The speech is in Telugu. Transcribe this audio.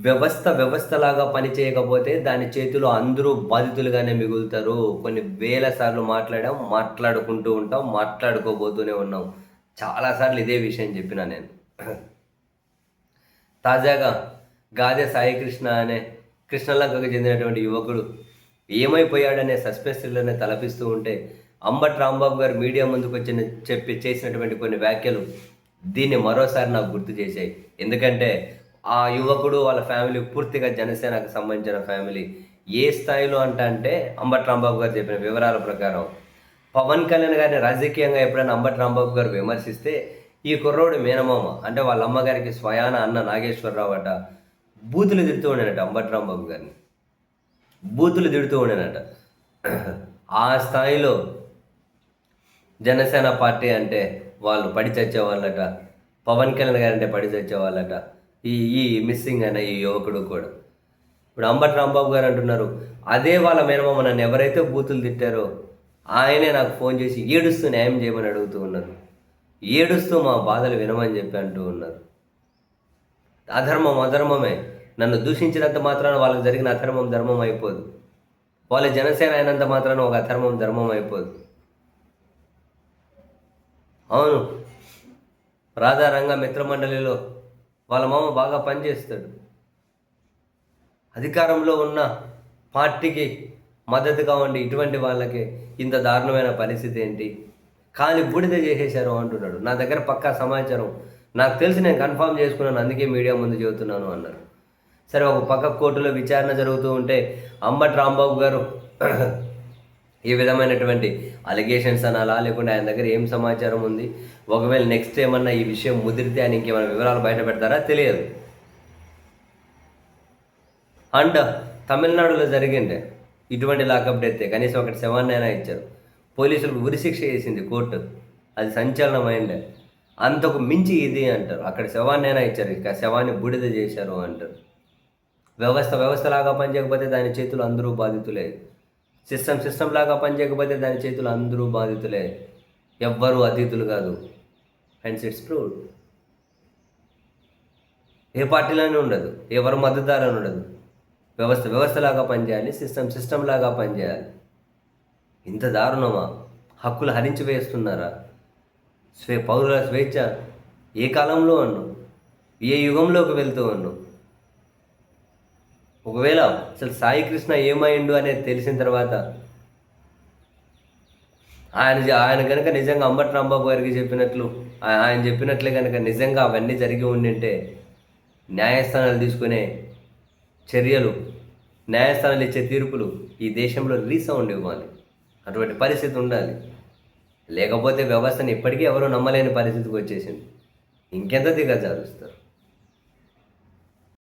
వ్యవస్థలాగా పని చేయకపోతే దాని చేతిలో అందరూ బాధితులుగానే మిగులుతారు. కొన్ని వేల సార్లు మాట్లాడుకుంటూ ఉంటాం, మాట్లాడుకోబోతూనే ఉన్నాం. చాలా సార్లు ఇదే విషయం చెప్పినా నేను. తాజాగా గాదె సాయికృష్ణ అనే కృష్ణలంకకు చెందినటువంటి యువకుడు ఏమైపోయాడనే సస్పెన్స్ థ్రిల్లర్‌ని తలపిస్తూ ఉంటే, అంబటి రాంబాబు గారు మీడియా ముందుకొచ్చిన చేసినటువంటి కొన్ని వ్యాఖ్యలు దీన్ని మరోసారి నాకు గుర్తు చేశాయి. ఎందుకంటే ఆ యువకుడు వాళ్ళ ఫ్యామిలీ పూర్తిగా జనసేనకు సంబంధించిన ఫ్యామిలీ. ఏ స్థాయిలో అంటే అంబటి రాంబాబు గారు చెప్పిన వివరాల ప్రకారం పవన్ కళ్యాణ్ గారిని రాజకీయంగా ఎప్పుడైనా అంబటి రాంబాబు గారు విమర్శిస్తే ఈ కుర్రోడు మేనమామ అంటే వాళ్ళ అమ్మగారికి స్వయాన అన్న నాగేశ్వరరావు అట బూతులు తిడుతూ ఉండేనట అంబటి రాంబాబు గారిని. బూతులు తిడుతూ ఉండేనట. ఆ స్థాయిలో జనసేన పార్టీ అంటే వాళ్ళు పడి చచ్చేవాళ్ళట. పవన్ కళ్యాణ్ గారంటే పడి చచ్చేవాళ్ళట. ఈ ఈ మిస్సింగ్ అనే ఈ యువకుడు కూడా. ఇప్పుడు అంబటి రాంబాబు గారు అంటున్నారు, అదే వాళ్ళ మేనమామ నన్ను ఎవరైతే బూతులు తిట్టారో ఆయనే నాకు ఫోన్ చేసి ఏడుస్తూ న్యాయం చేయమని అడుగుతూ ఉన్నారు. ఏడుస్తూ మా బాధలు వినమని చెప్పి అంటూ ఉన్నారు. అధర్మమే. నన్ను దూషించినంత మాత్రాన వాళ్ళకి జరిగిన అధర్మం ధర్మం అయిపోదు. వాళ్ళ జనసేన అయినంత మాత్రాన ఒక అధర్మం ధర్మం అయిపోదు. అవును, రాధారంగ మిత్రమండలిలో వాళ్ళ మామ బాగా పనిచేస్తాడు. అధికారంలో ఉన్న పార్టీకి మద్దతుగా ఉండి ఇటువంటి వాళ్ళకి ఇంత దారుణమైన పరిస్థితి ఏంటి? కానీ బూడిద చేసేశారు అంటున్నాడు. నా దగ్గర పక్కా సమాచారం నాకు తెలిసి నేను కన్ఫర్మ్ చేసుకున్నాను, అందుకే మీడియా ముందు చెబుతున్నాను అన్నారు. సరే, ఒక పక్క కోర్టులో విచారణ జరుగుతూ ఉంటే అంబటి రాంబాబు గారు ఈ విధమైనటువంటి అలిగేషన్స్ అనాలా, లేకుంటే ఆయన దగ్గర ఏం సమాచారం ఉంది, ఒకవేళ నెక్స్ట్ ఏమన్నా ఈ విషయం ముదిరితే ఆయన ఇంకేమైనా వివరాలు బయట పెడతారా తెలియదు. అండ్ తమిళనాడులో జరిగిండే ఇటువంటి లాకప్ డెత్ కనీసం ఒకటి శవాన్నైనా ఇచ్చారు. పోలీసులకు ఉరిశిక్ష చేసింది కోర్టు. అది సంచలనమైండే. అంతకు మించి ఇది అంటారు. అక్కడ శవాన్నైనా ఇచ్చారు, ఇక శవాన్ని బూడిద చేశారు అంటారు. వ్యవస్థలాగా పనిచేయకపోతే దాని చేతులు అందరూ బాధితులే. సిస్టమ్ లాగా పనిచేయకపోతే దాని చేతులు అందరూ బాధితులే. ఎవ్వరూ అతీతులు కాదు. Hence it's proved. ఏ పార్టీలోనే ఉండదు, ఎవరు మద్దతుదారని ఉండదు. వ్యవస్థలాగా పనిచేయాలి, సిస్టమ్ లాగా పనిచేయాలి. ఇంత దారుణమా? హక్కులు హరించి వేస్తున్నారా? పౌరుల స్వేచ్ఛ ఏ కాలంలో ఉన్నాం, ఏ యుగంలోకి వెళ్తూ ఉన్నాం? ఒకవేళ అసలు సాయికృష్ణ ఏమైండు అనేది తెలిసిన తర్వాత ఆయన కనుక నిజంగా అంబటి రాంబాబు గారికి చెప్పినట్లు ఆయన చెప్పినట్లే కనుక నిజంగా అవన్నీ జరిగి ఉండింటే న్యాయస్థానాలు తీసుకునే చర్యలు, న్యాయస్థానాలు ఇచ్చే తీర్పులు ఈ దేశంలో రీసౌండ్ ఇవ్వాలి. అటువంటి పరిస్థితి ఉండాలి. లేకపోతే వ్యవస్థని ఇప్పటికీ ఎవరూ నమ్మలేని పరిస్థితికి వచ్చేసింది. ఇంకెంత దిగజారుస్తారు?